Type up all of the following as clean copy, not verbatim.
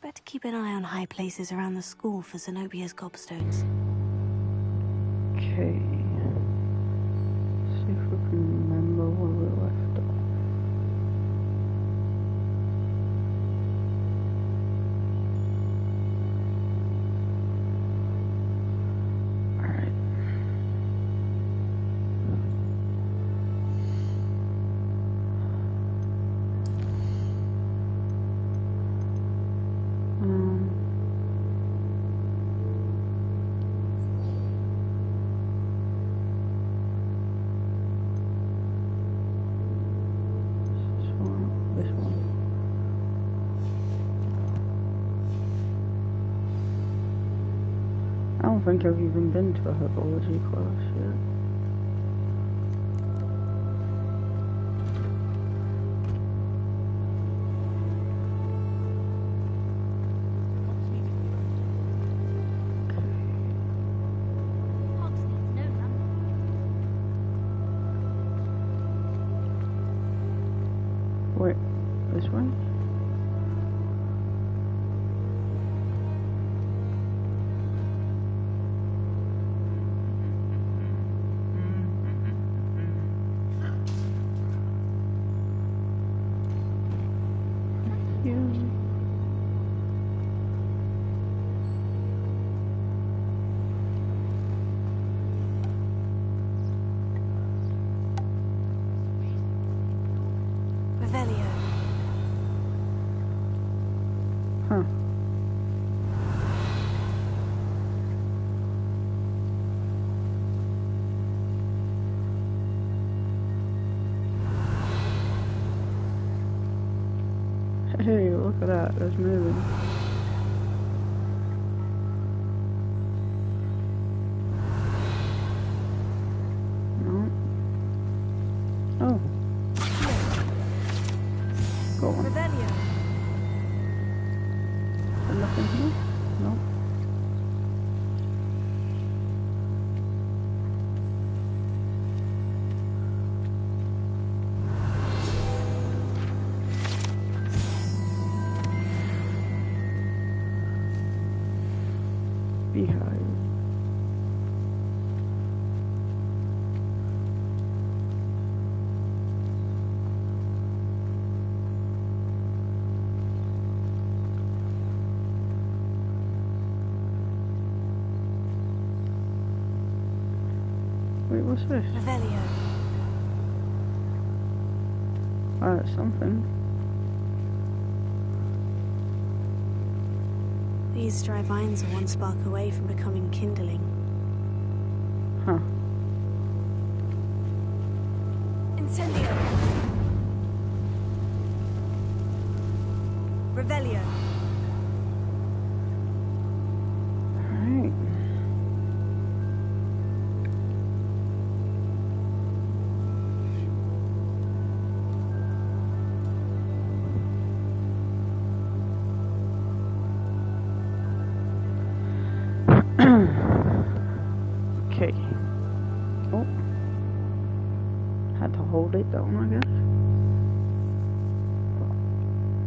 I'd better keep an eye on high places around the school for Zenobia's gobstones. Okay. See if we can remember where we left off. Alright. This one. I don't think I've even been to a herbology class yet. Wait, this way? Revelio. Huh. Hey, look at that, it's moving. No. Oh. Go on. Revelio. There's nothing here? No. Beehive. Wait, what's this? Revelio. Oh, that's something. These dry vines are one spark away from becoming kindling. Huh. Incendio. Revelio. Alright. Okay. Oh. Had to hold it down, I guess.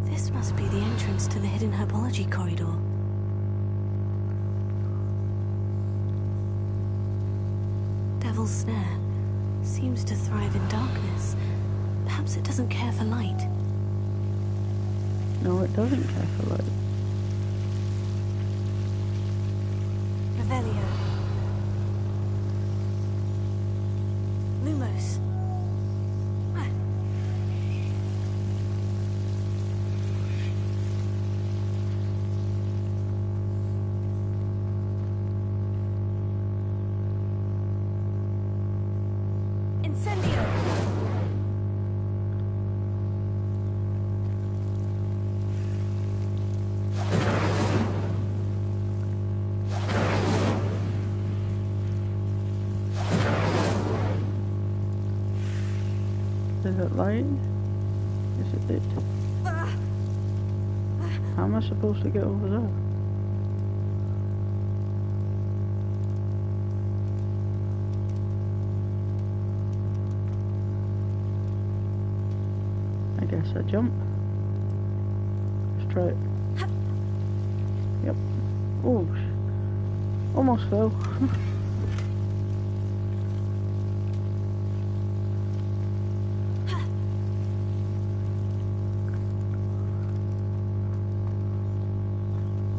This must be the entrance to the hidden herbology corridor. Devil's Snare seems to thrive in darkness. Perhaps it doesn't care for light. No, it doesn't care for light. Revelio. Lumos. Incendio. Is it light? Is it lit? How am I supposed to get over there? I guess I jump. Let's try it. Oh, almost fell.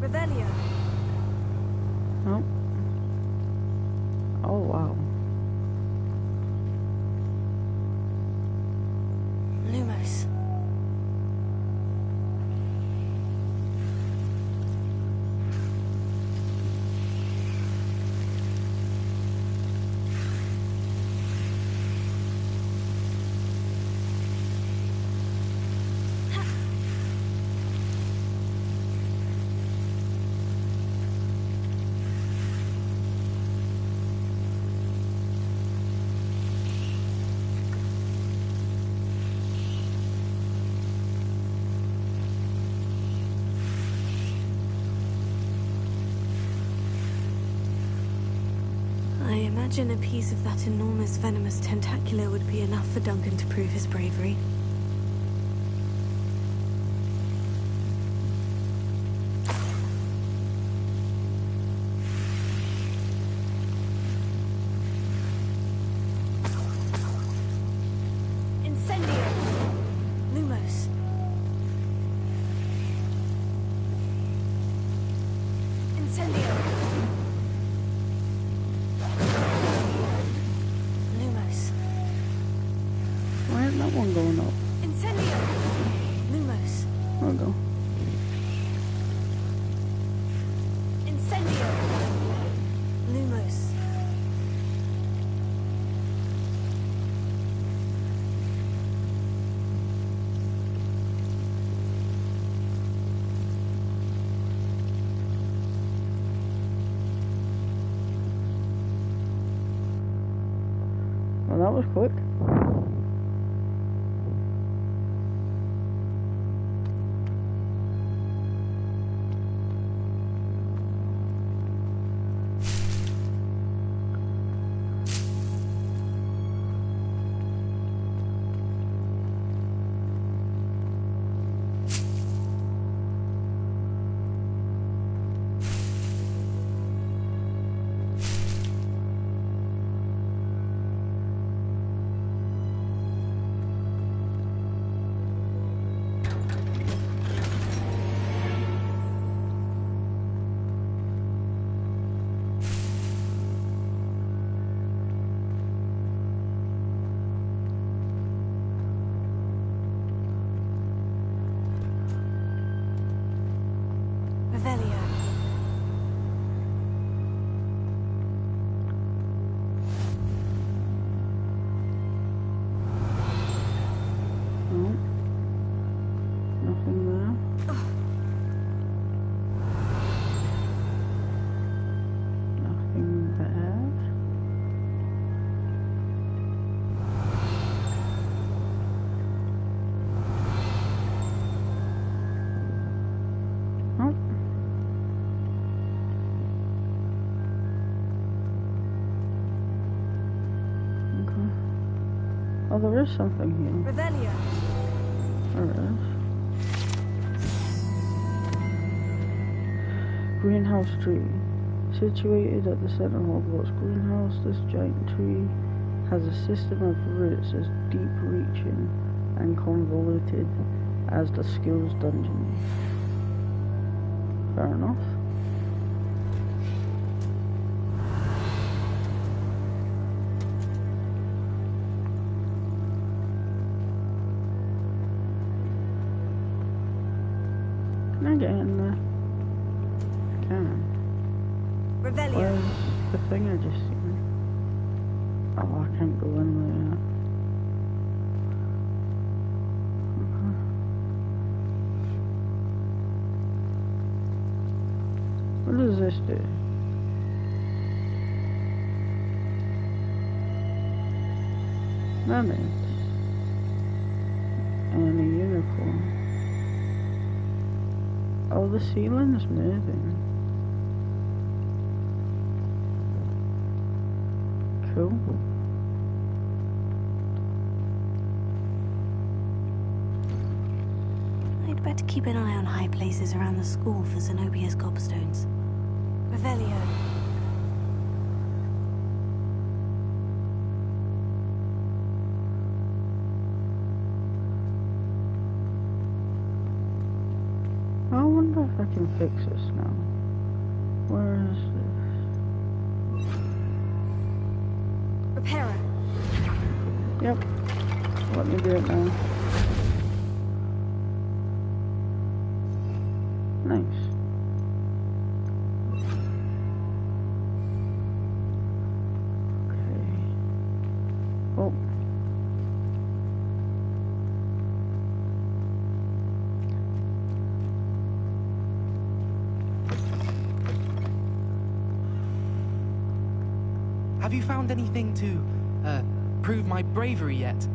Revelio. Oh. Oh, wow. Lumos. I imagine a piece of that enormous venomous tentacular would be enough for Duncan to prove his bravery. Incendio! Lumos. Incendio! Lumos. Why isn't that one going up? Incendio! Lumos. There we go. Incendio! Lumos. Well, that was quick. Revelio. No. Nothing there. Nothing there. Oh. Okay. Oh, there is something here. Revelio. There is. Greenhouse tree. Situated at the center of Hogwarts greenhouse, this giant tree has a system of roots as deep-reaching and convoluted as the Skills dungeons. Fair enough. Can I get in there? I can. Revelio. Where's the thing I just seen? Oh, I can't go in there. Okay. What does this do? Mermaids. And a unicorn. Oh, the ceiling's moving. Cool. I'd better keep an eye on high places around the school for Zenobia's gobstones. Revelio. I wonder if I can fix this now. Where is this? Repairer. Yep. Let me do it now. Nice. Okay. Oh. Have you found anything to, prove my bravery yet?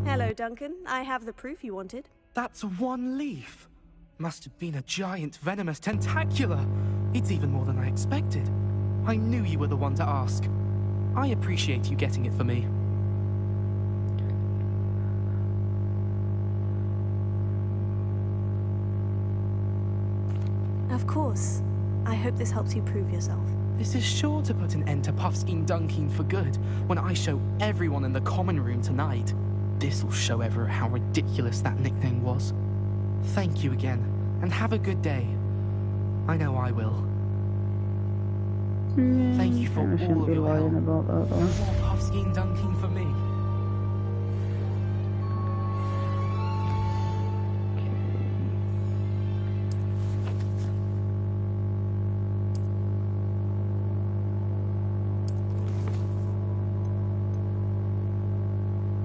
Hello, Duncan. I have the proof you wanted. That's one leaf. Must have been a giant venomous tentacula. It's even more than I expected. I knew you were the one to ask. I appreciate you getting it for me. Of course. I hope this helps you prove yourself. This is sure to put an end to Puffskein Dunkin for good when I show everyone in the common room tonight. This'll show Everett how ridiculous that nickname was. Thank you again, and have a good day. I know I will. Thank you for all of your help. About that, No more Puffskein Dunkin for me.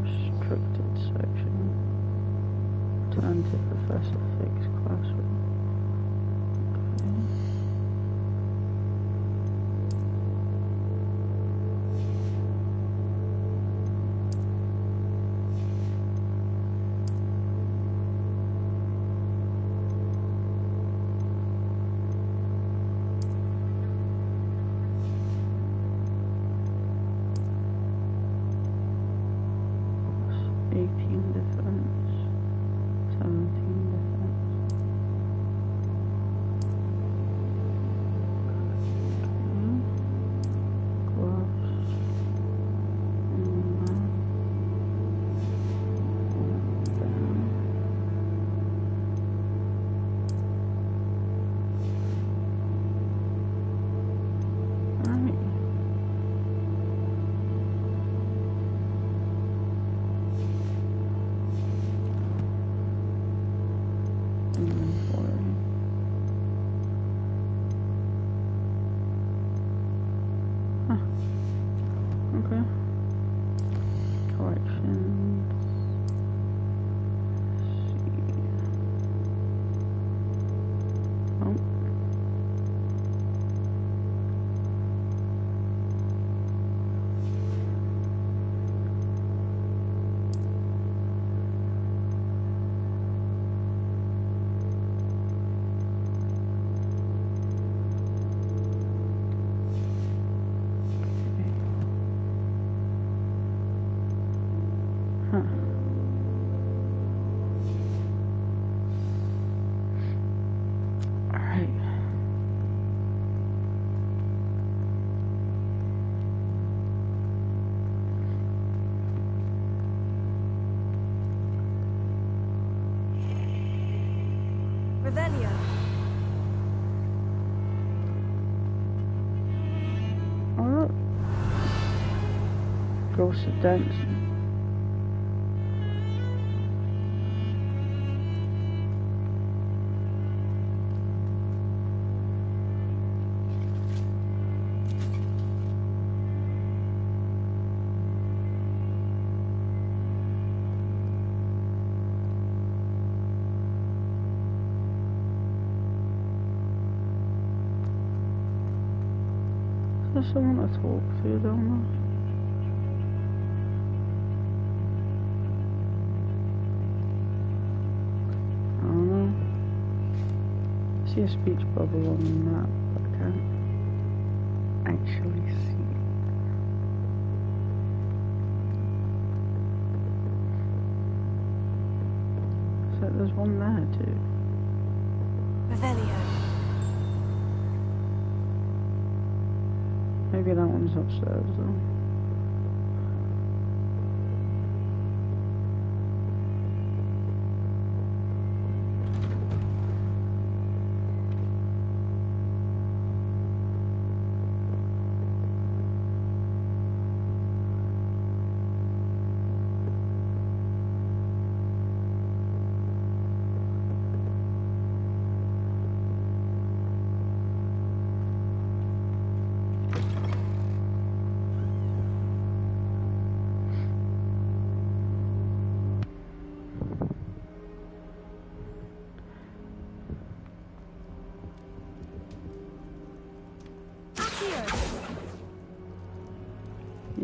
Restricted section. Turn to Professor Fig's classroom. Okay. 18 defense, 17 defense. Okay. Gloves. Right. Inventory. Huh. Okay. Collections. See. Oh. Huh. All right. Revelio. Oh look. Ghost of dancing. Is there someone to talk to down there? I don't know. I see a speech bubble on the map, but I can't actually see it. So there's one there too. Revelio. Maybe that one's upstairs though.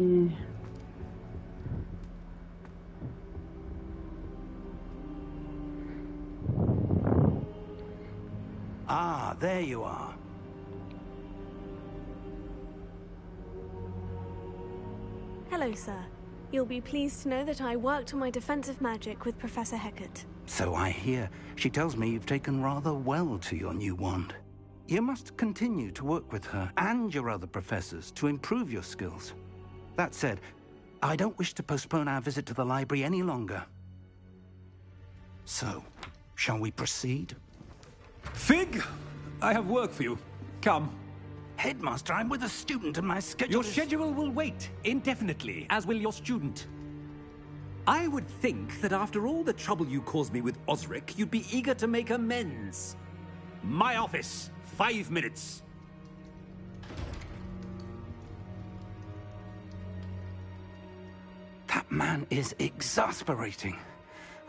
Yeah. Ah, there you are. Hello, sir. You'll be pleased to know that I worked on my defensive magic with Professor Heckert. So I hear. She tells me you've taken rather well to your new wand. You must continue to work with her and your other professors to improve your skills. That said, I don't wish to postpone our visit to the library any longer. So, shall we proceed? Fig, I have work for you. Come. Headmaster, I'm with a student and my schedule Your schedule will wait indefinitely, as will your student. I would think that after all the trouble you caused me with Osric, you'd be eager to make amends. My office, 5 minutes. That man is exasperating.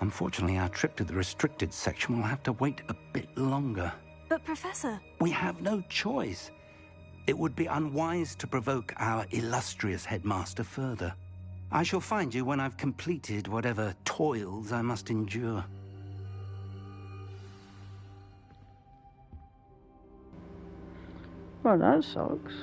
Unfortunately, our trip to the restricted section will have to wait a bit longer. But, Professor... We have no choice. It would be unwise to provoke our illustrious headmaster further. I shall find you when I've completed whatever toils I must endure. Well, that sucks.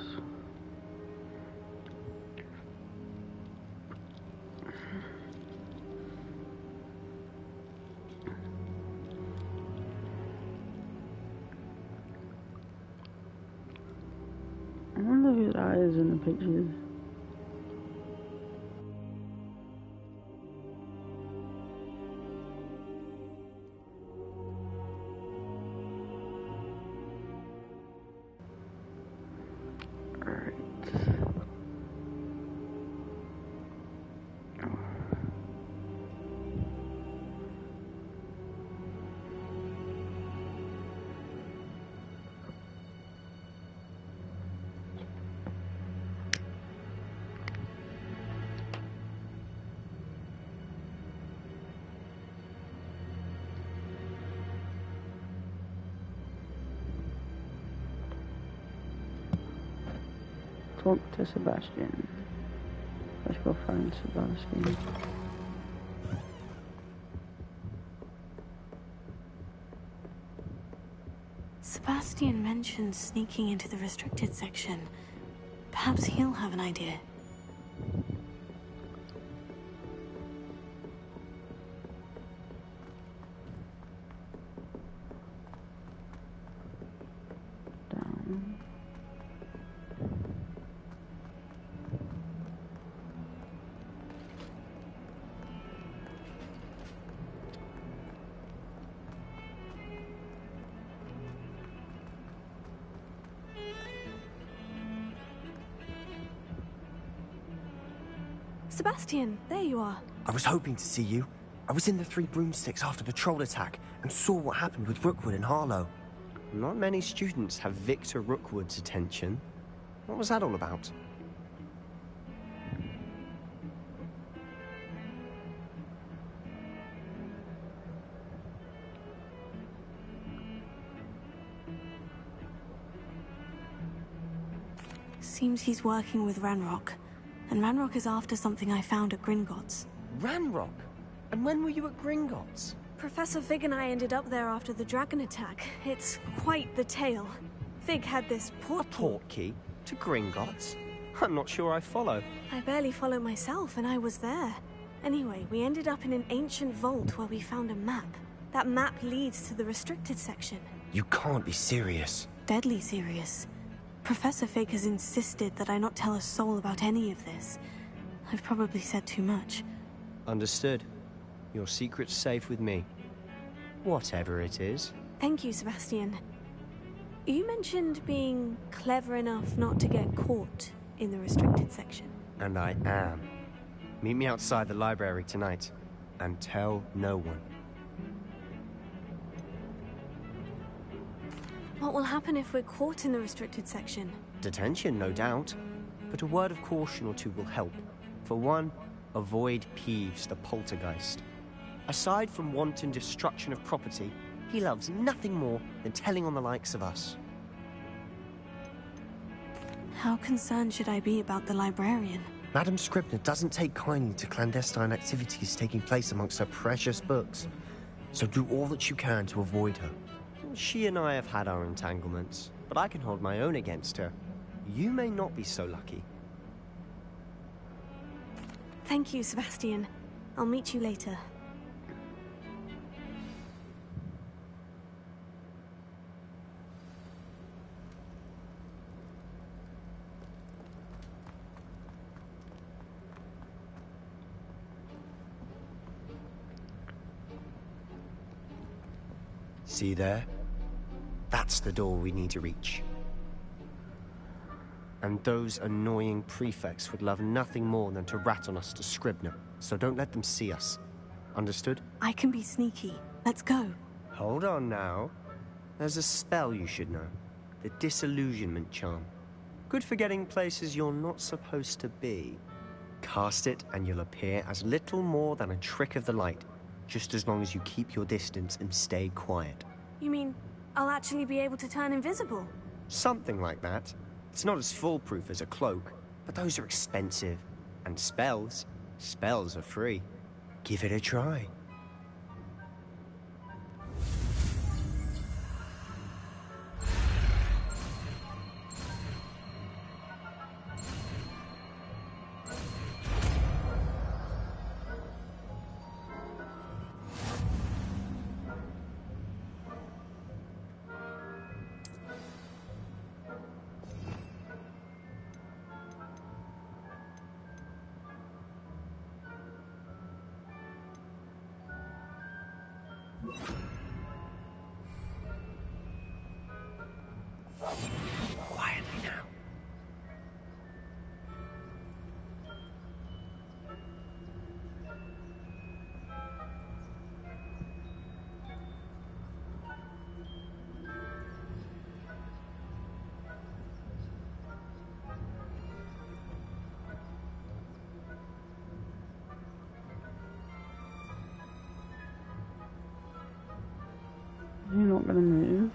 I wonder who that is in the pictures. Talk to Sebastian. Let's go find Sebastian. Sebastian mentioned sneaking into the restricted section. Perhaps he'll have an idea. Down. Sebastian, there you are. I was hoping to see you. I was in the Three Broomsticks after the troll attack and saw what happened with Rookwood and Harlow. Not many students have Victor Rookwood's attention. What was that all about? Seems he's working with Ranrock. And Ranrock is after something I found at Gringotts. Ranrock? And when were you at Gringotts? Professor Fig and I ended up there after the dragon attack. It's quite the tale. Fig had this portkey. A portkey? To Gringotts? I'm not sure I follow. I barely follow myself, and I was there. Anyway, we ended up in an ancient vault where we found a map. That map leads to the restricted section. You can't be serious. Deadly serious. Professor Fake has insisted that I not tell a soul about any of this. I've probably said too much. Understood. Your secret's safe with me. Whatever it is. Thank you, Sebastian. You mentioned being clever enough not to get caught in the restricted section. And I am. Meet me outside the library tonight. And tell no one. What will happen if we're caught in the restricted section? Detention, no doubt. But a word of caution or two will help. For one, avoid Peeves, the poltergeist. Aside from wanton destruction of property, he loves nothing more than telling on the likes of us. How concerned should I be about the librarian? Madame Scribner doesn't take kindly to clandestine activities taking place amongst her precious books. So do all that you can to avoid her. She and I have had our entanglements, but I can hold my own against her. You may not be so lucky. Thank you, Sebastian. I'll meet you later. See there? That's the door we need to reach. And those annoying prefects would love nothing more than to rat on us to Scribner, so don't let them see us. Understood? I can be sneaky. Let's go. Hold on now. There's a spell you should know. The Disillusionment Charm. Good for getting places you're not supposed to be. Cast it and you'll appear as little more than a trick of the light, just as long as you keep your distance and stay quiet. You mean I'll actually be able to turn invisible? Something like that. It's not as foolproof as a cloak, but those are expensive. And spells are free. Give it a try. Quietly now. You're not gonna move.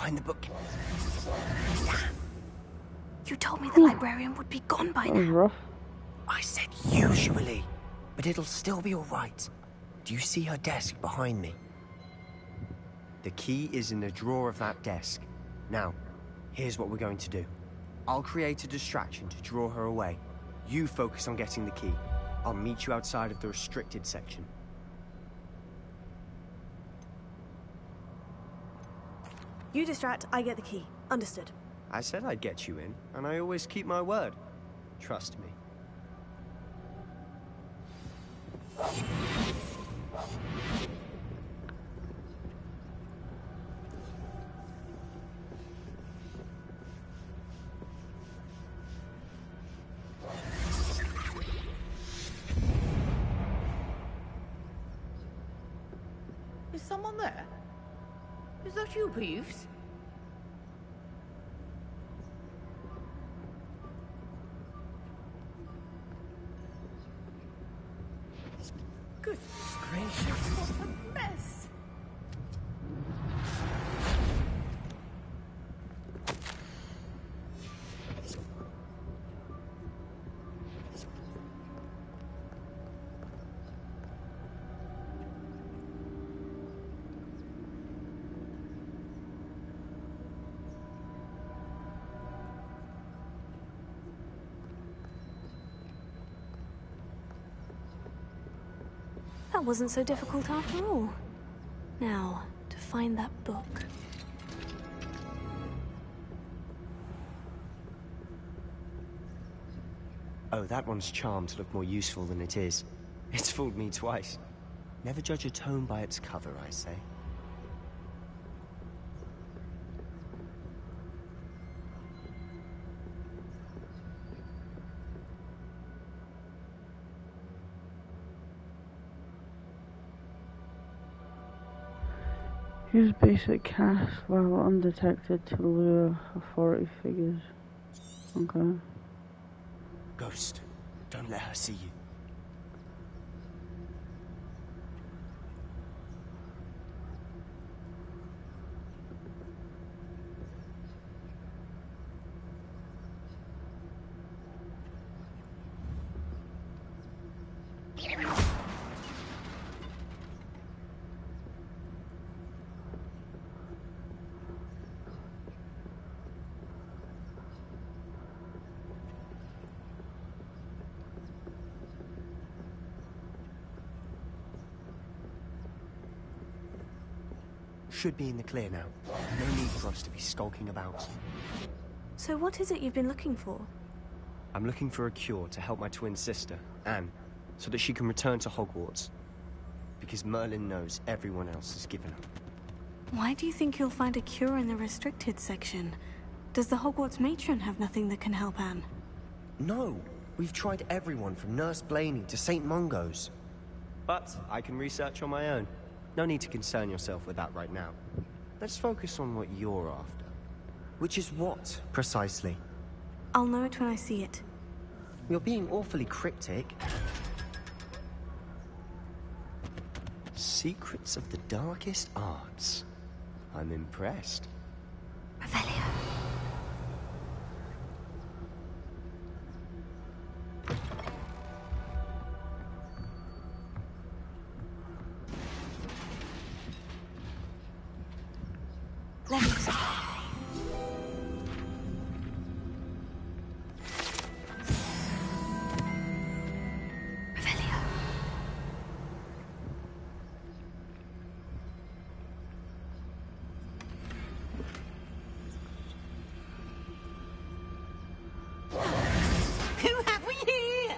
behind the book. You told me the librarian would be gone by That was now. rough. I said usually, but it'll still be all right. Do you see her desk behind me? The key is in the drawer of that desk. Now, here's what we're going to do. I'll create a distraction to draw her away. You focus on getting the key. I'll meet you outside of the restricted section. You distract, I get the key. Understood. I said I'd get you in, and I always keep my word. Trust me. Is someone there? Is that you, Peeves? Good gracious, what a mess! That wasn't so difficult after all. Now, to find that book. Oh, that one's charmed to look more useful than it is. It's fooled me twice. Never judge a tome by its cover, I say. Use basic cast while undetected to lure authority figures. Okay. Ghost, don't let her see you. Should be in the clear now. No need for us to be skulking about. So what is it you've been looking for? I'm looking for a cure to help my twin sister, Anne, so that she can return to Hogwarts. Because Merlin knows everyone else has given up. Why do you think you'll find a cure in the restricted section? Does the Hogwarts matron have nothing that can help Anne? No, we've tried everyone from Nurse Blaney to St. Mungo's. But I can research on my own. No need to concern yourself with that right now. Let's focus on what you're after. Which is what, precisely? I'll know it when I see it. You're being awfully cryptic. Secrets of the darkest arts. I'm impressed. Revelio. Leviosa. Revelio. Who have we here?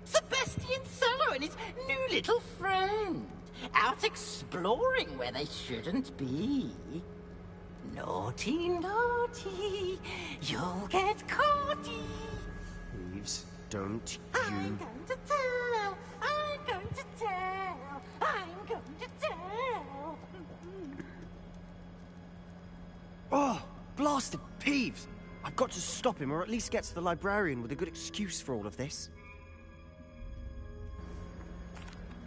Sebastian Solo and his new little friend. Out exploring where they shouldn't be. Naughty, naughty, you'll get caughty. Peeves, don't I'm you... going to tell, I'm going to tell, I'm going to tell. Oh, blasted Peeves! I've got to stop him, or at least get to the librarian with a good excuse for all of this.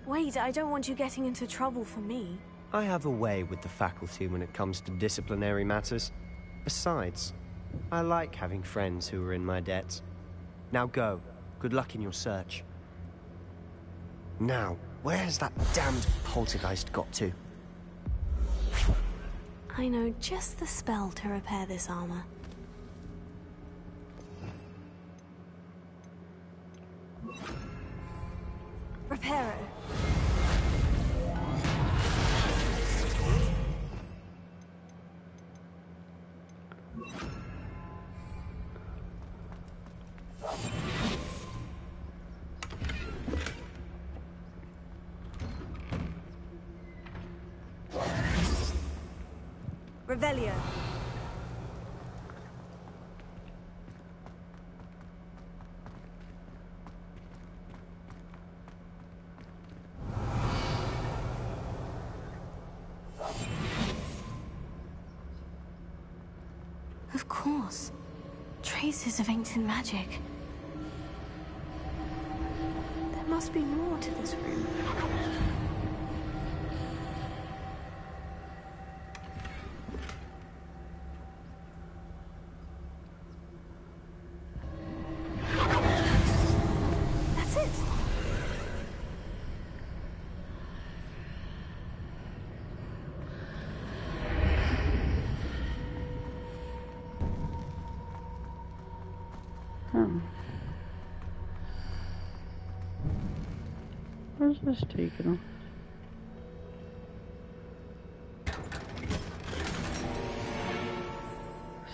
Wait, I don't want you getting into trouble for me. I have a way with the faculty when it comes to disciplinary matters. Besides, I like having friends who are in my debt. Now go. Good luck in your search. Now, where has that damned poltergeist got to? I know just the spell to repair this armor. Reparo. Revelio. Of course. Traces of ancient magic. There must be more to this room. That's it. Where's this taken us?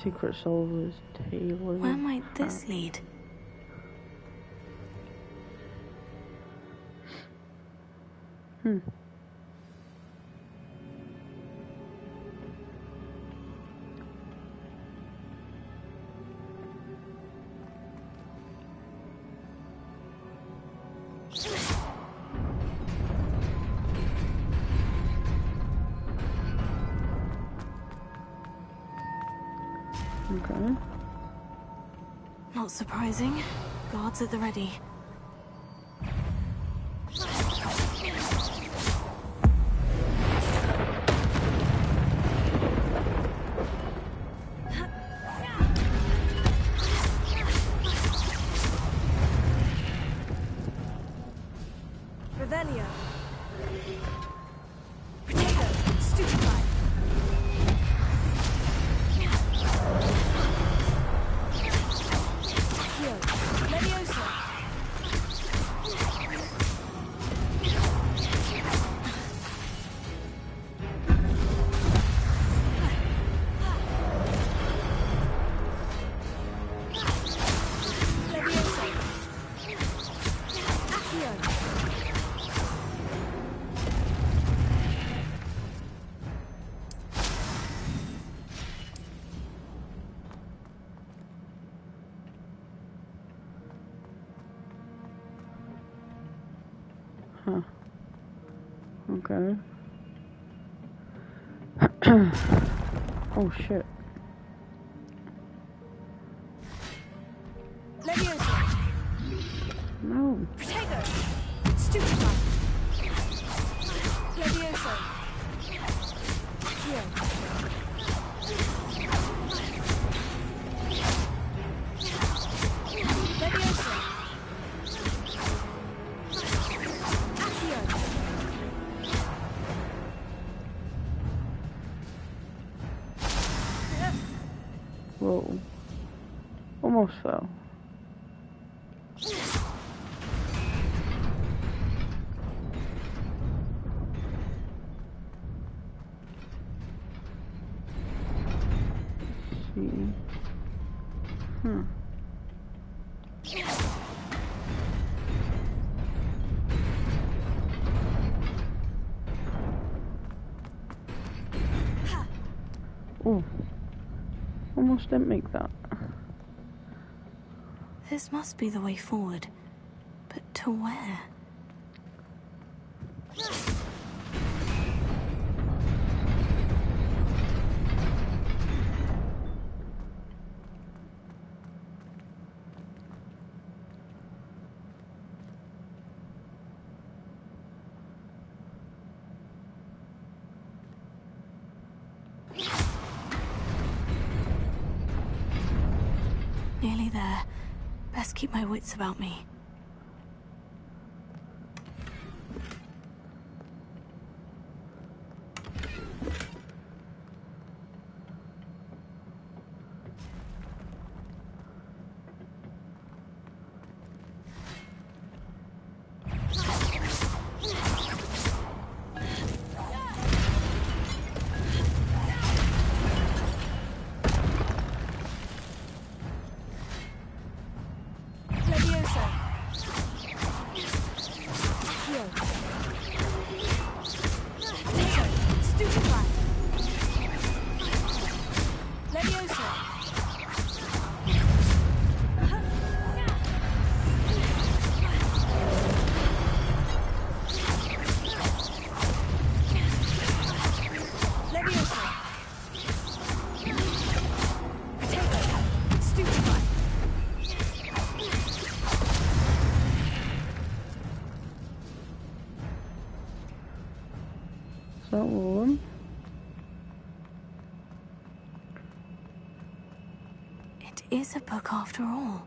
Secret Solver's Taylor. Where might this lead? Okay. Not surprising. Guards at the ready. Revelio. Potato. Stupefy. Leviosa. Leviosa. Accio. Huh. Okay. Oh shit. Leviosa. No. Protego. Stupefy. Leviosa. Accio. Leviosa. Accio. Whoa. Almost fell. See. Oh. Almost didn't make that. This must be the way forward. But to where? Best keep my wits about me. Is that one? It is a book after all.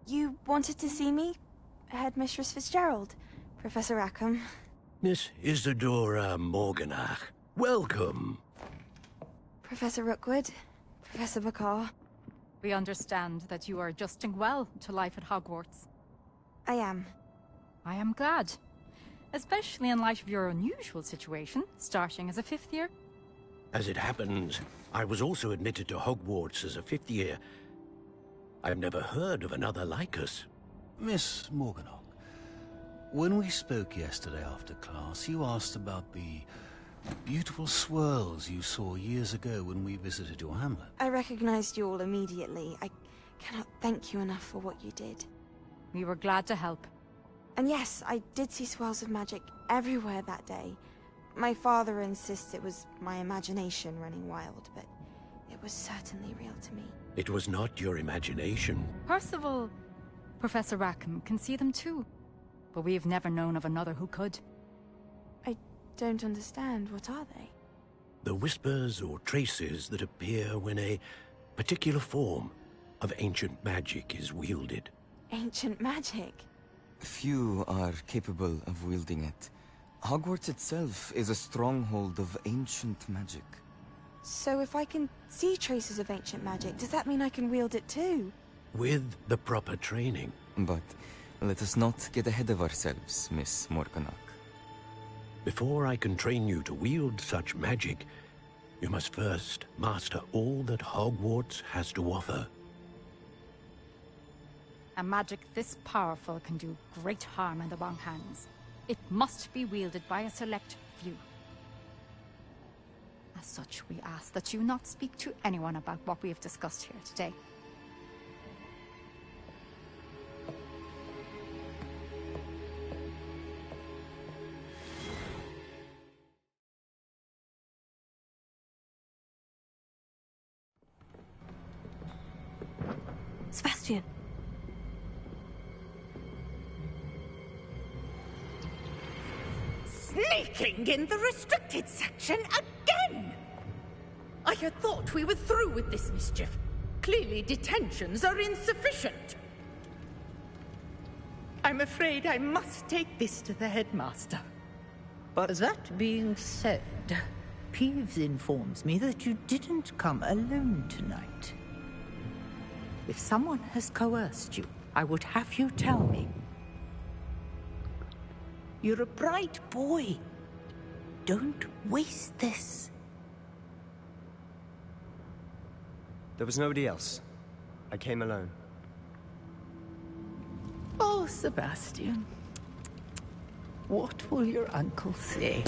You wanted to see me? Headmistress Fitzgerald, Professor Rackham. Miss Isadora Morganach, welcome. Professor Rookwood, Professor McCaw. We understand that you are adjusting well to life at Hogwarts. I am. I am glad. Especially in light of your unusual situation, starting as a 5th year. As it happens, I was also admitted to Hogwarts as a 5th year. I've never heard of another like us. Miss Morganach, when we spoke yesterday after class, you asked about the beautiful swirls you saw years ago when we visited your hamlet. I recognized you all immediately. I cannot thank you enough for what you did. We were glad to help. And yes, I did see swirls of magic everywhere that day. My father insists it was my imagination running wild, but it was certainly real to me. It was not your imagination. Percival, Professor Rackham can see them too. But we've never known of another who could. I don't understand. What are they? The whispers or traces that appear when a particular form of ancient magic is wielded. Ancient magic? Few are capable of wielding it. Hogwarts itself is a stronghold of ancient magic. So if I can see traces of ancient magic, does that mean I can wield it too? With the proper training. But let us not get ahead of ourselves, Miss Morganach. Before I can train you to wield such magic, you must first master all that Hogwarts has to offer. A magic this powerful can do great harm in the wrong hands. It must be wielded by a select few. As such, we ask that you not speak to anyone about what we have discussed here today. Sebastian. Sneaking in the restricted section again! I had thought we were through with this mischief. Clearly detentions are insufficient. I'm afraid I must take this to the headmaster. But that being said, Peeves informs me that you didn't come alone tonight. If someone has coerced you, I would have you tell me. You're a bright boy. Don't waste this. There was nobody else. I came alone. Oh, Sebastian. What will your uncle say?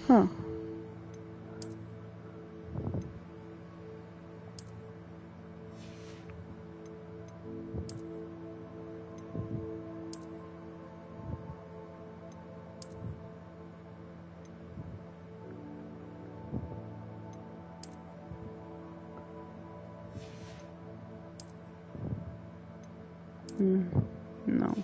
Huh. No.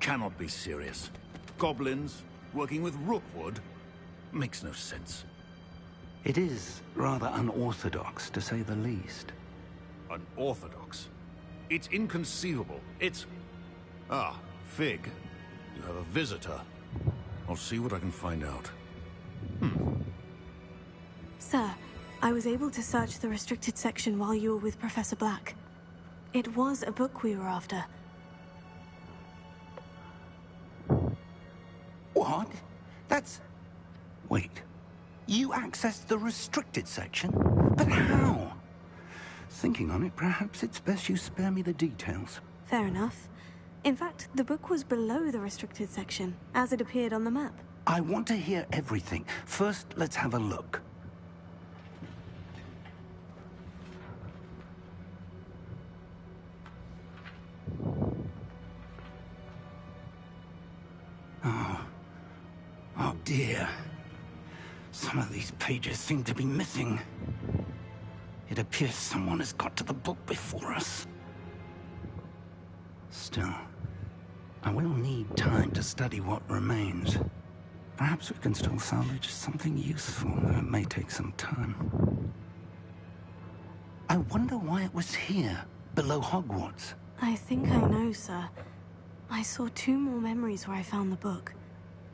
cannot be serious. Goblins working with Rookwood makes no sense. It is rather unorthodox, to say the least. Unorthodox? It's inconceivable. It's... Ah, Fig. You have a visitor. I'll see what I can find out. Sir, I was able to search the restricted section while you were with Professor Black. It was a book we were after. What? That's... Wait. You accessed the restricted section? But how? Thinking on it, perhaps it's best you spare me the details. Fair enough. In fact, the book was below the restricted section, as it appeared on the map. I want to hear everything. First, let's have a look. Oh dear. Some of these pages seem to be missing. It appears someone has got to the book before us. Still, I will need time to study what remains. Perhaps we can still salvage something useful, though it may take some time. I wonder why it was here, below Hogwarts. I think I know, sir. I saw 2 more memories where I found the book.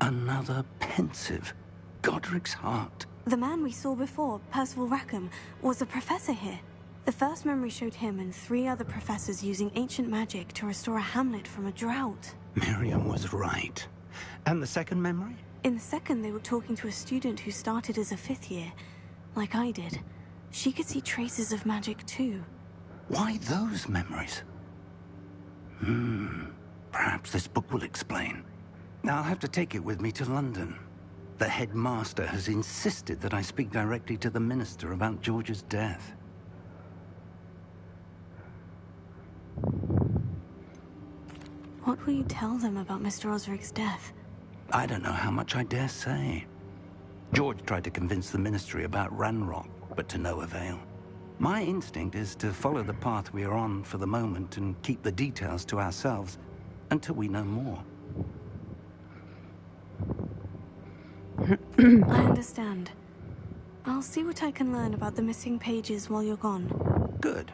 Another pensive. Godric's heart. The man we saw before, Percival Rackham, was a professor here. The first memory showed him and 3 other professors using ancient magic to restore a hamlet from a drought. Miriam was right. And the second memory? In the second, they were talking to a student who started as a 5th year, like I did. She could see traces of magic too. Why those memories? Perhaps this book will explain. I'll have to take it with me to London. The headmaster has insisted that I speak directly to the minister about George's death. What will you tell them about Mr. Osric's death? I don't know how much I dare say. George tried to convince the ministry about Ranrock, but to no avail. My instinct is to follow the path we are on for the moment and keep the details to ourselves until we know more. I understand. I'll see what I can learn about the missing pages while you're gone. Good.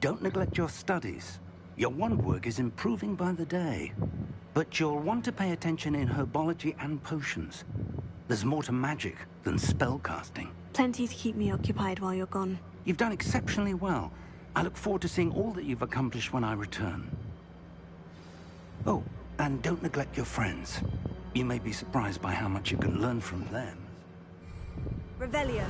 Don't neglect your studies. Your wand work is improving by the day. But you'll want to pay attention in herbology and potions. There's more to magic than spellcasting. Plenty to keep me occupied while you're gone. You've done exceptionally well. I look forward to seeing all that you've accomplished when I return. Oh, and don't neglect your friends. You may be surprised by how much you can learn from them. Revelio.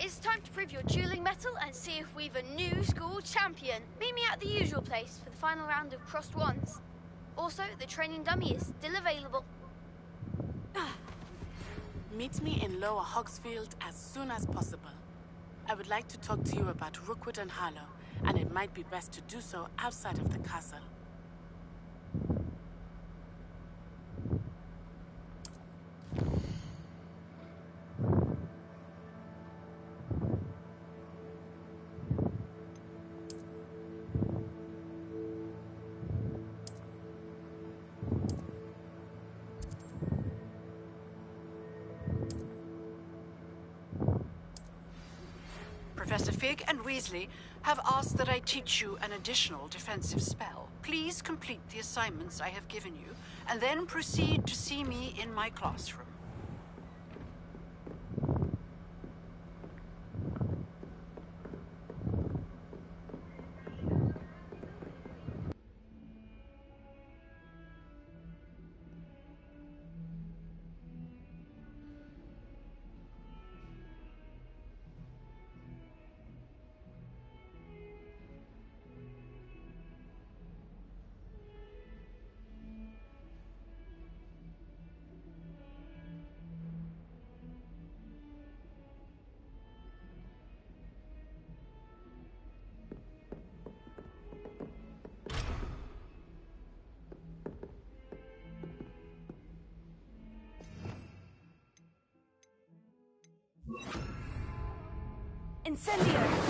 It's time to prove your dueling mettle and see if we've a new school champion. Meet me at the usual place for the final round of crossed wands. Also, the training dummy is still available. Meet me in Lower Hogsfield as soon as possible. I would like to talk to you about Rookwood and Harlow, and it might be best to do so outside of the castle. Professor Fig and Weasley have asked that I teach you an additional defensive spell. Please complete the assignments I have given you, and then proceed to see me in my classroom. Incendio!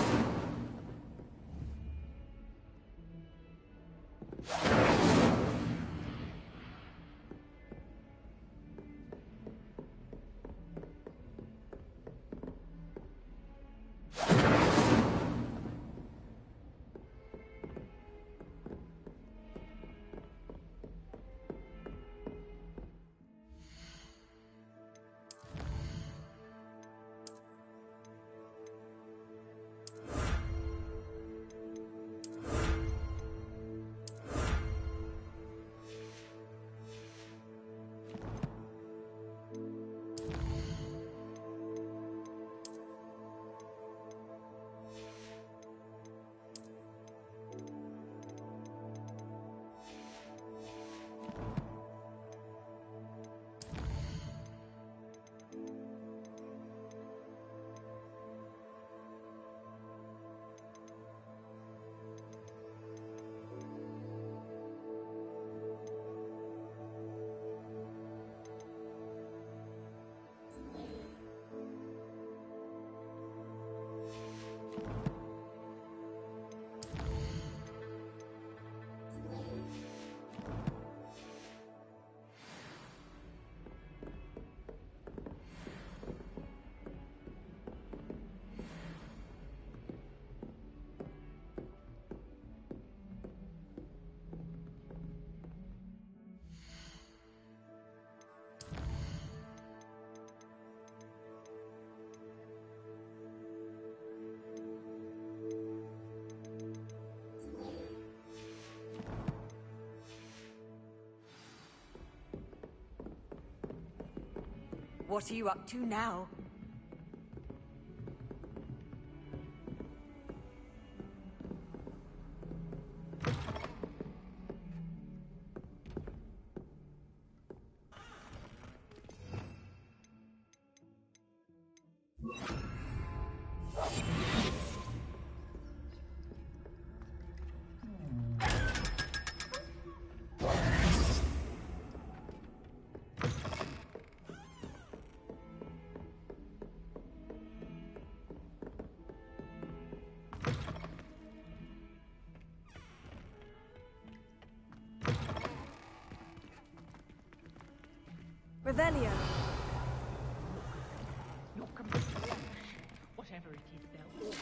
What are you up to now? Revelio. Whatever it is they'll all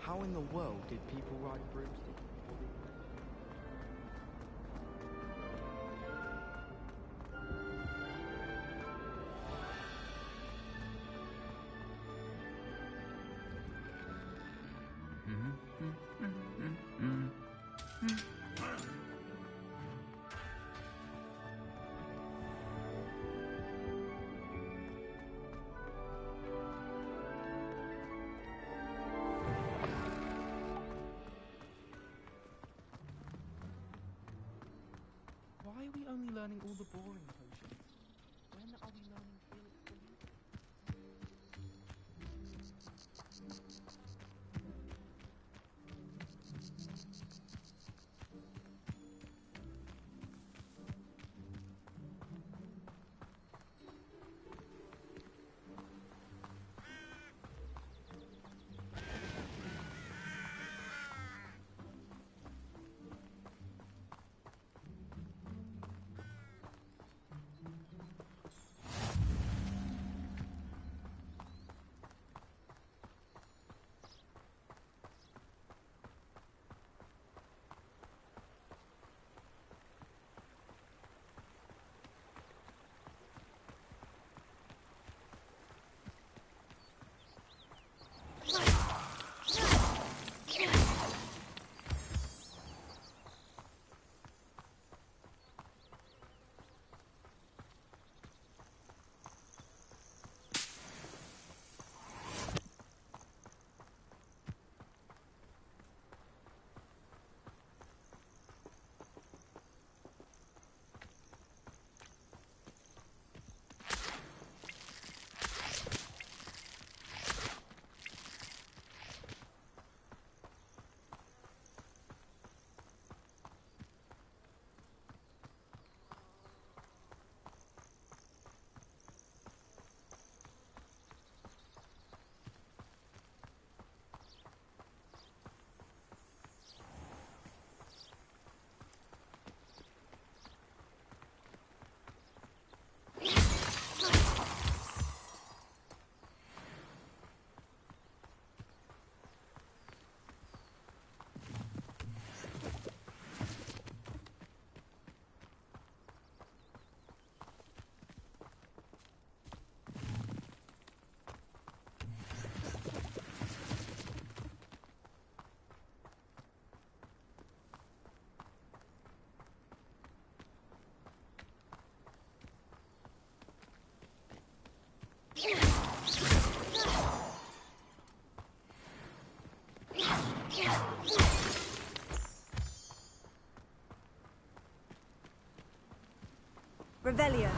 How in the world did people ride broomsticks? Why are we only learning all the boring potions? When are we learning field things? Revelio.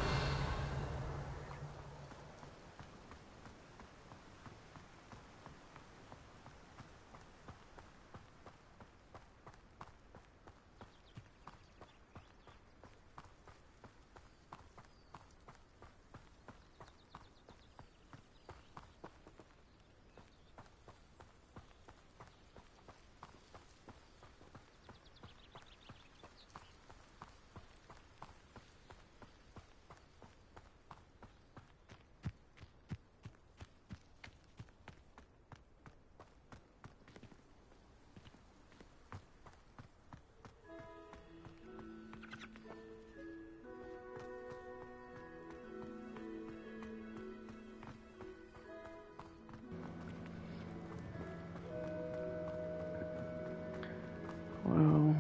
Wow.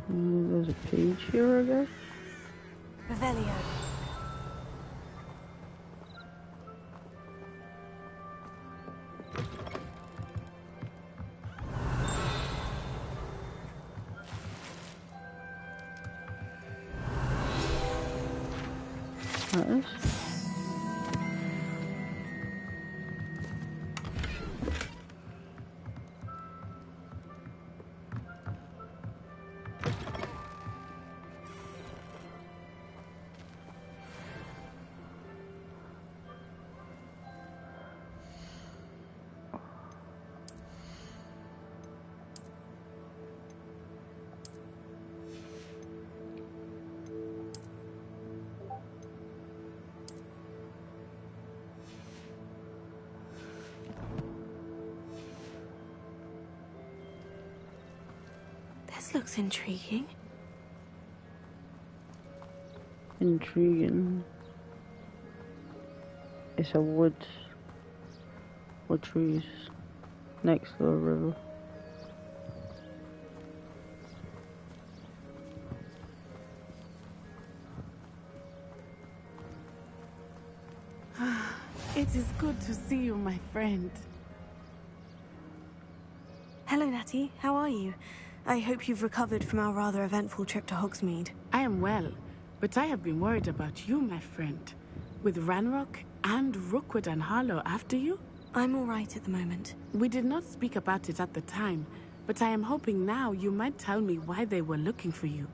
There's a page here, I guess. Revelio. Nice. This looks intriguing. Intriguing. It's a wood trees next to a river. It is good to see you, my friend. Hello, Natty. How are you? I hope you've recovered from our rather eventful trip to Hogsmeade. I am well, but I have been worried about you, my friend. With Ranrock and Rookwood and Harlow after you? I'm all right at the moment. We did not speak about it at the time, but I am hoping now you might tell me why they were looking for you.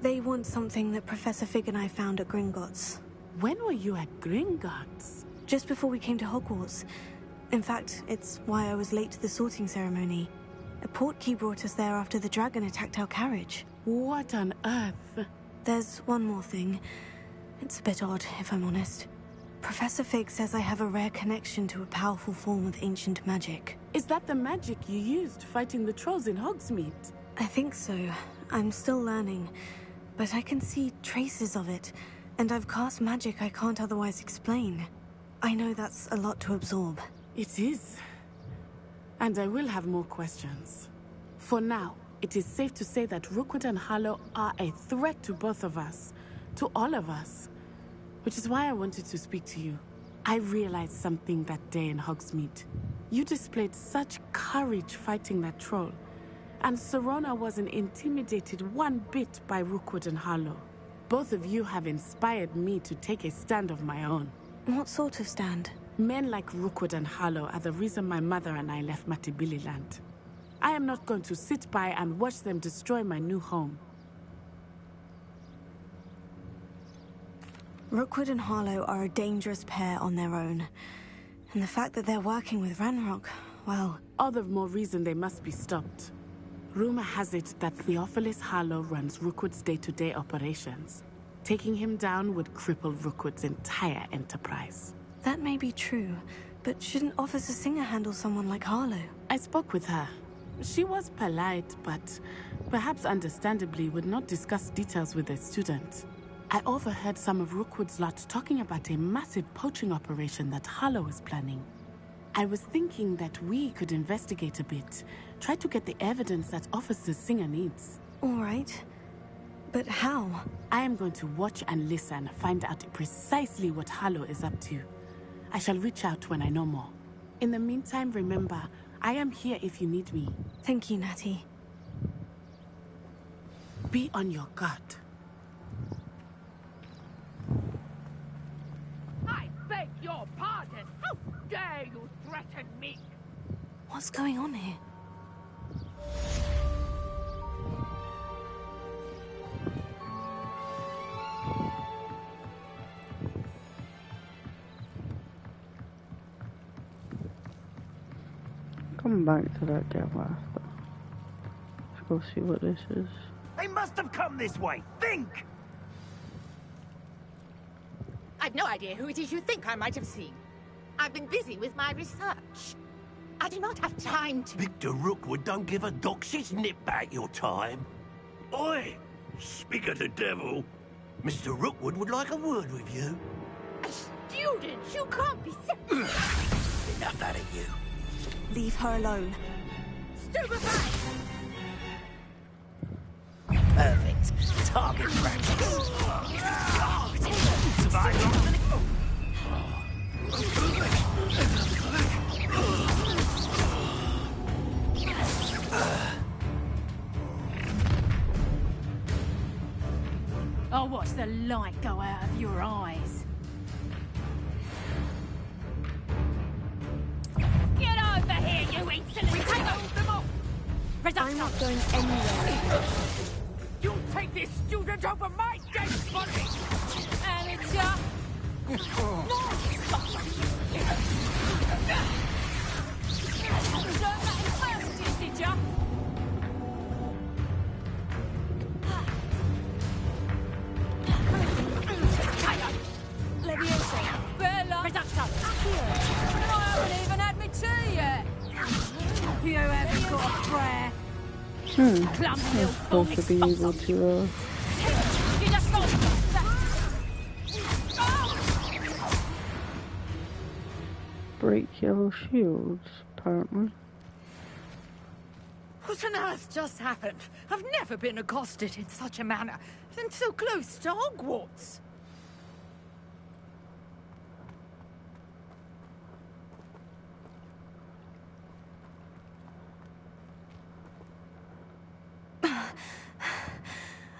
They want something that Professor Fig and I found at Gringotts. When were you at Gringotts? Just before we came to Hogwarts. In fact, it's why I was late to the sorting ceremony. A portkey brought us there after the dragon attacked our carriage. What on earth? There's one more thing. It's a bit odd, if I'm honest. Professor Fig says I have a rare connection to a powerful form of ancient magic. Is that the magic you used fighting the trolls in Hogsmeade? I think so. I'm still learning, but I can see traces of it, and I've cast magic I can't otherwise explain. I know that's a lot to absorb. It is. And I will have more questions. For now, it is safe to say that Rookwood and Harlow are a threat to both of us. To all of us. Which is why I wanted to speak to you. I realized something that day in Hogsmeade. You displayed such courage fighting that troll. And Serona wasn't intimidated one bit by Rookwood and Harlow. Both of you have inspired me to take a stand of my own. What sort of stand? Men like Rookwood and Harlow are the reason my mother and I left Matibili land. I am not going to sit by and watch them destroy my new home. Rookwood and Harlow are a dangerous pair on their own. And the fact that they're working with Ranrock, well... All the more reason they must be stopped. Rumor has it that Theophilus Harlow runs Rookwood's day-to-day operations. Taking him down would cripple Rookwood's entire enterprise. That may be true, but shouldn't Officer Singer handle someone like Harlow? I spoke with her. She was polite, but perhaps understandably would not discuss details with a student. I overheard some of Rookwood's lot talking about a massive poaching operation that Harlow is planning. I was thinking that we could investigate a bit, try to get the evidence that Officer Singer needs. All right. But how? I am going to watch and listen, find out precisely what Harlow is up to. I shall reach out when I know more. In the meantime, remember, I am here if you need me. Thank you, Natty. Be on your guard. I beg your pardon. How dare you threaten me? What's going on here? Come back to that gap after. Let's go see what this is. They must have come this way. Think! I've no idea who it is you think I might have seen. I've been busy with my research. I do not have time to... Victor Rookwood don't give a doxy's nip back your time. Oi! Speak of the devil. Mr. Rookwood would like a word with you. A student? You can't be serious. Enough out of you. Leave her alone. Stupefy! Perfect. Target practice. Survive longer than it... I'll watch the light go out of your eyes. Get over here, you insolent! We can't hold them off! I'm not going anywhere. You'll take this student over my dead body! Amateur! You learned that in first year, did ya? Leviosa! Bella! Reducto! I haven't even had me tea yet! You haven't got a prayer! I'm supposed to be able to, break yellow shields, apparently. What on earth just happened? I've never been accosted in such a manner, and so close to Hogwarts.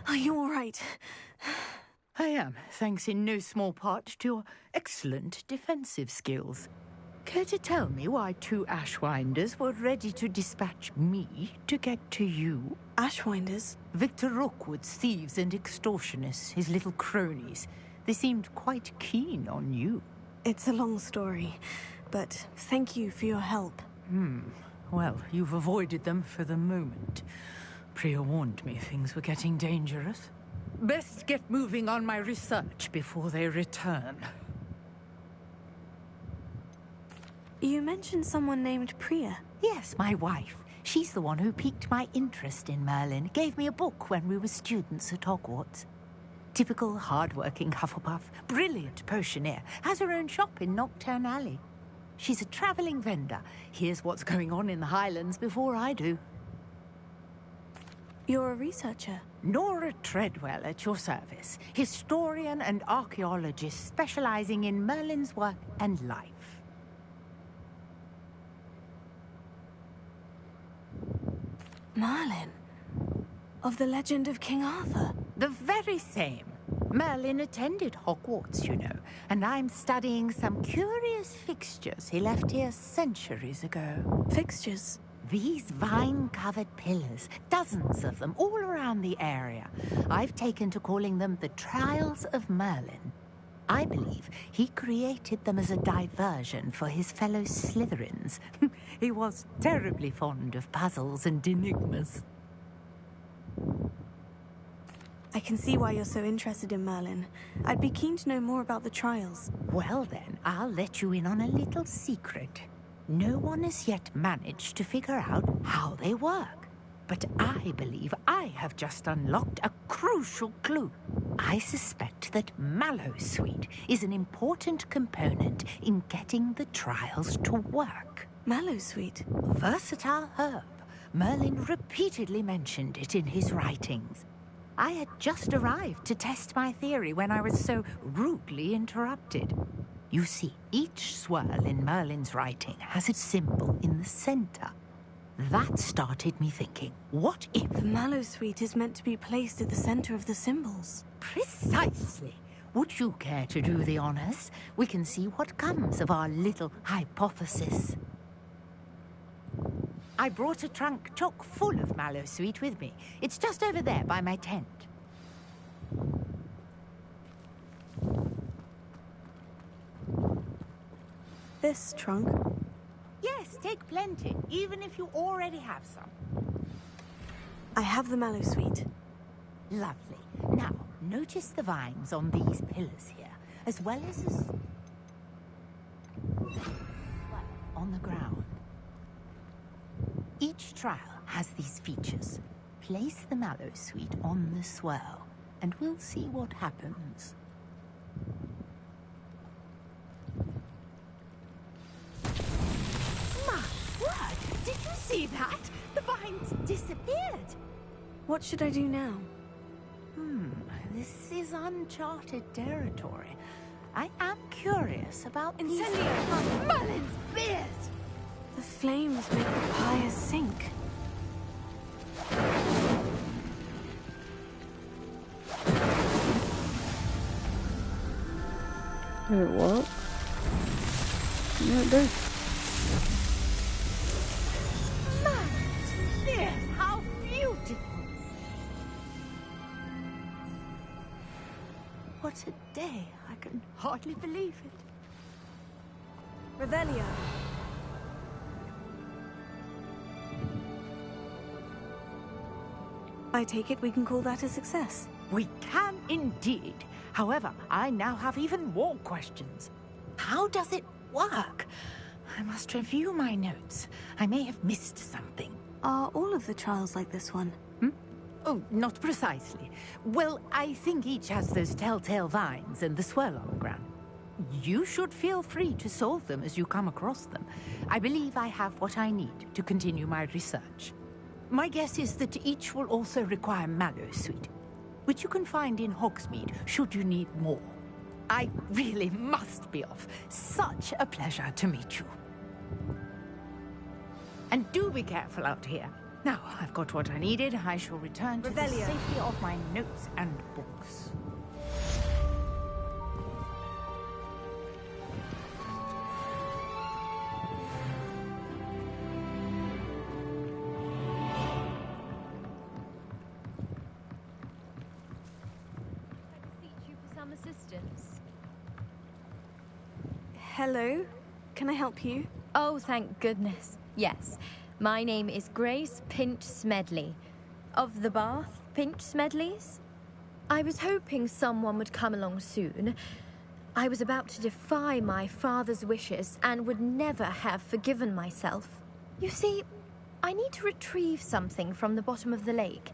Are you all right? I am, thanks in no small part to your excellent defensive skills. Care to tell me why two Ashwinders were ready to dispatch me to get to you? Ashwinders? Victor Rookwood's thieves and extortionists, his little cronies. They seemed quite keen on you. It's a long story, but thank you for your help. Well, you've avoided them for the moment. Priya warned me things were getting dangerous. Best get moving on my research before they return. You mentioned someone named Priya. Yes, my wife. She's the one who piqued my interest in Merlin. Gave me a book when we were students at Hogwarts. Typical hard-working Hufflepuff. Brilliant potioneer. Has her own shop in Nocturne Alley. She's a travelling vendor. Hears what's going on in the Highlands before I do. You're a researcher? Nora Treadwell at your service. Historian and archaeologist specializing in Merlin's work and life. Merlin? Of the legend of King Arthur? The very same. Merlin attended Hogwarts, you know, and I'm studying some curious fixtures he left here centuries ago. Fixtures? These vine-covered pillars, dozens of them, all around the area. I've taken to calling them the Trials of Merlin. I believe he created them as a diversion for his fellow Slytherins. He was terribly fond of puzzles and enigmas. I can see why you're so interested in Merlin. I'd be keen to know more about the trials. Well then, I'll let you in on a little secret. No one has yet managed to figure out how they work. But I believe I have just unlocked a crucial clue. I suspect that mallowsweet is an important component in getting the trials to work. Mallowsweet? Versatile herb. Merlin repeatedly mentioned it in his writings. I had just arrived to test my theory when I was so rudely interrupted. You see, each swirl in Merlin's writing has its symbol in the center. That started me thinking, what if... The mallowsweet is meant to be placed at the center of the symbols. Precisely. Would you care to do the honors? We can see what comes of our little hypothesis. I brought a trunk chock full of mallowsweet with me. It's just over there by my tent. This trunk? Yes, take plenty, even if you already have some. I have the mallowsweet. Lovely. Now, notice the vines on these pillars here, as well as on the ground. Each trial has these features. Place the mallowsweet on the swirl, and we'll see what happens. My word! Did you see that? The vines disappeared. What should I do now? This is uncharted territory. I am curious about Incendio! Merlin's beard! The flames make the pyre sink. Did it work? Yeah, it did. Merlin's beard! How beautiful! What a day. I can hardly believe it. Revelio. I take it we can call that a success. We can indeed. However, I now have even more questions. How does it work? I must review my notes. I may have missed something. Are all of the trials like this one? Oh, not precisely. Well, I think each has those telltale vines and the swirl on the ground. You should feel free to solve them as you come across them. I believe I have what I need to continue my research. My guess is that each will also require mallowsweet, which you can find in Hogsmeade should you need more. I really must be off. Such a pleasure to meet you. And do be careful out here. Now, I've got what I needed. I shall return to the safety of my notes and books. Hello, can I help you? Oh, thank goodness. Yes, my name is Grace Pinch Smedley, of the Bath Pinch Smedleys. I was hoping someone would come along soon. I was about to defy my father's wishes and would never have forgiven myself. You see, I need to retrieve something from the bottom of the lake.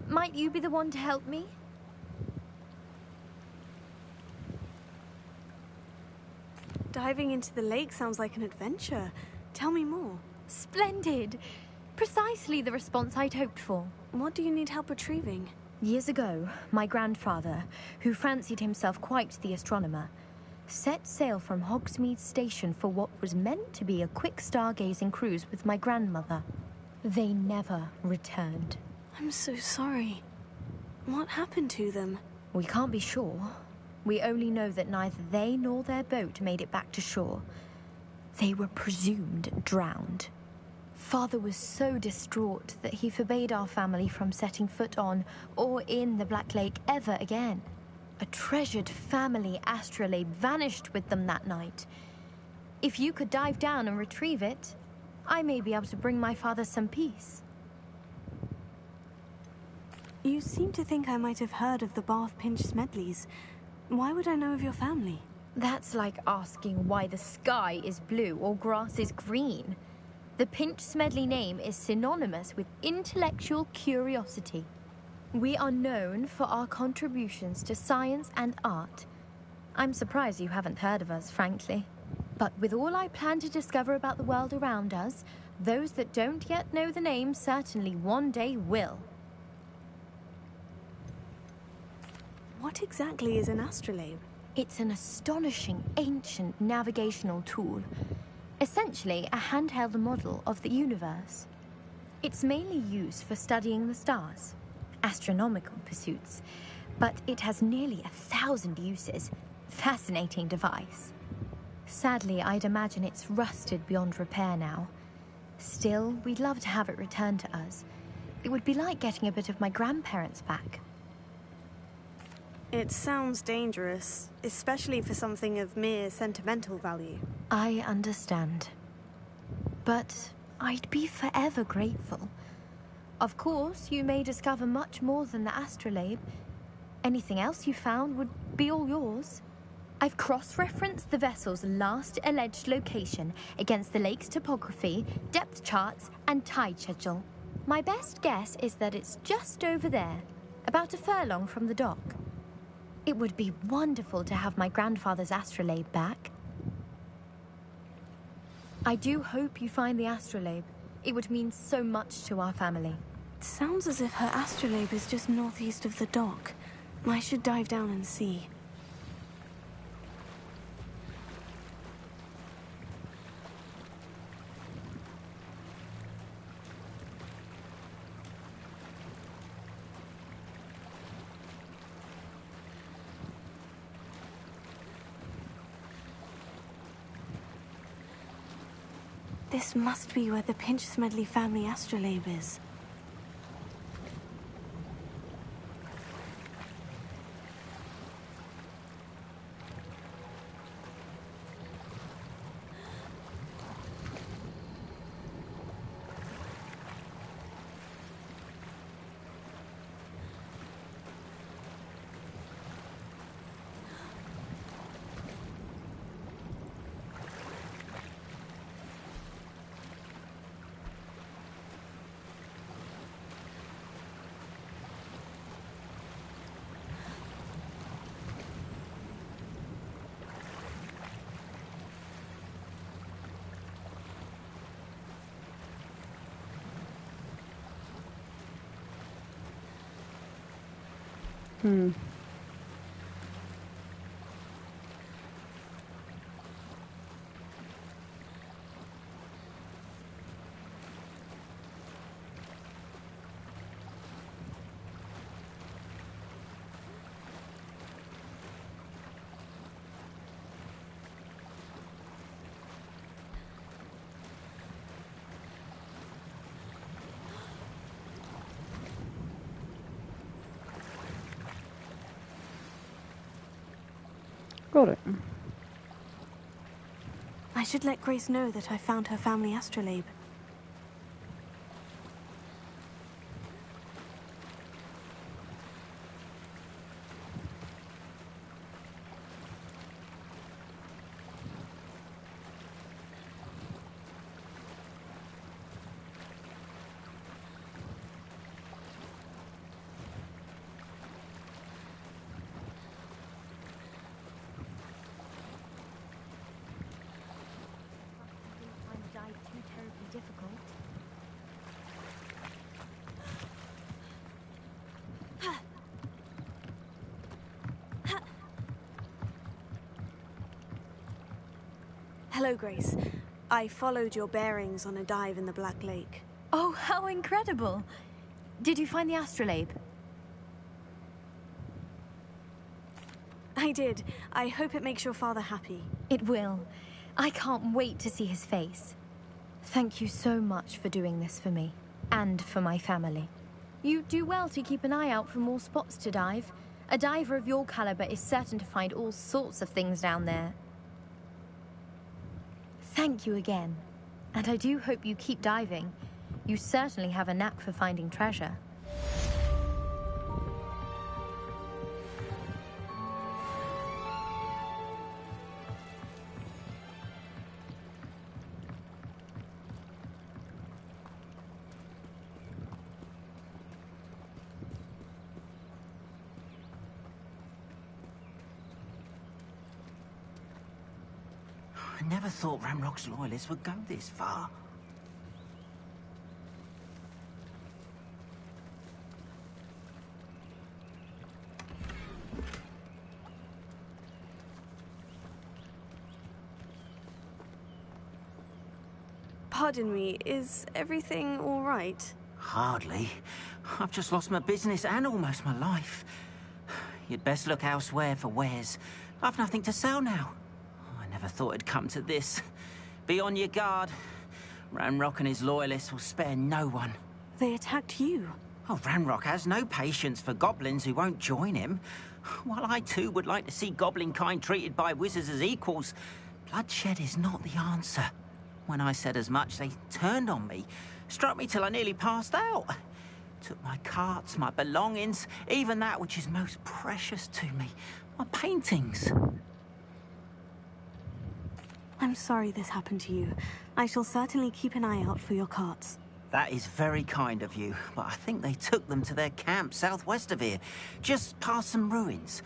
Might you be the one to help me? Diving into the lake sounds like an adventure. Tell me more. Splendid! Precisely the response I'd hoped for. What do you need help retrieving? Years ago, my grandfather, who fancied himself quite the astronomer, set sail from Hogsmeade Station for what was meant to be a quick stargazing cruise with my grandmother. They never returned. I'm so sorry. What happened to them? We can't be sure. We only know that neither they nor their boat made it back to shore. They were presumed drowned. Father was so distraught that he forbade our family from setting foot on or in the Black Lake ever again. A treasured family astrolabe vanished with them that night. If you could dive down and retrieve it, I may be able to bring my father some peace. You seem to think I might have heard of the Bath Pinch Smedleys. Why would I know of your family? That's like asking why the sky is blue or grass is green. The Pinch Smedley name is synonymous with intellectual curiosity. We are known for our contributions to science and art. I'm surprised you haven't heard of us, frankly. But with all I plan to discover about the world around us, those that don't yet know the name certainly one day will. What exactly is an astrolabe? It's an astonishing ancient navigational tool. Essentially, a handheld model of the universe. It's mainly used for studying the stars, astronomical pursuits, but it has nearly 1,000 uses. Fascinating device. Sadly, I'd imagine it's rusted beyond repair now. Still, we'd love to have it returned to us. It would be like getting a bit of my grandparents back. It sounds dangerous, especially for something of mere sentimental value. I understand. But I'd be forever grateful. Of course, you may discover much more than the astrolabe. Anything else you found would be all yours. I've cross-referenced the vessel's last alleged location against the lake's topography, depth charts, and tide schedule. My best guess is that it's just over there, about a furlong from the dock. It would be wonderful to have my grandfather's astrolabe back. I do hope you find the astrolabe. It would mean so much to our family. It sounds as if her astrolabe is just northeast of the dock. I should dive down and see. This must be where the Pinch-Smedley family astrolabe is. Got it. I should let Grace know that I found her family astrolabe. Hello, Grace. I followed your bearings on a dive in the Black Lake. Oh, how incredible! Did you find the astrolabe? I did. I hope it makes your father happy. It will. I can't wait to see his face. Thank you so much for doing this for me, and for my family. You do well to keep an eye out for more spots to dive. A diver of your caliber is certain to find all sorts of things down there. Thank you again. And I do hope you keep diving. You certainly have a knack for finding treasure. I never thought Ranrock's loyalists would go this far. Pardon me, is everything all right? Hardly. I've just lost my business and almost my life. You'd best look elsewhere for wares. I've nothing to sell now. I never thought it'd come to this. Be on your guard. Ranrock and his loyalists will spare no one. They attacked you. Oh, Ranrock has no patience for goblins who won't join him. While I too would like to see goblin kind treated by wizards as equals, bloodshed is not the answer. When I said as much, they turned on me, struck me till I nearly passed out. Took my carts, my belongings, even that which is most precious to me, my paintings. I'm sorry this happened to you. I shall certainly keep an eye out for your carts. That is very kind of you, but I think they took them to their camp southwest of here, just past some ruins.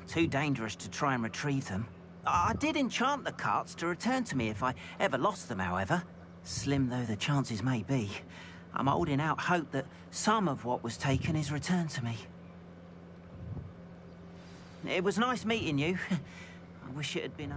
Too dangerous to try and retrieve them. I did enchant the carts to return to me if I ever lost them, however. Slim though the chances may be, I'm holding out hope that some of what was taken is returned to me. It was nice meeting you. I wish it had been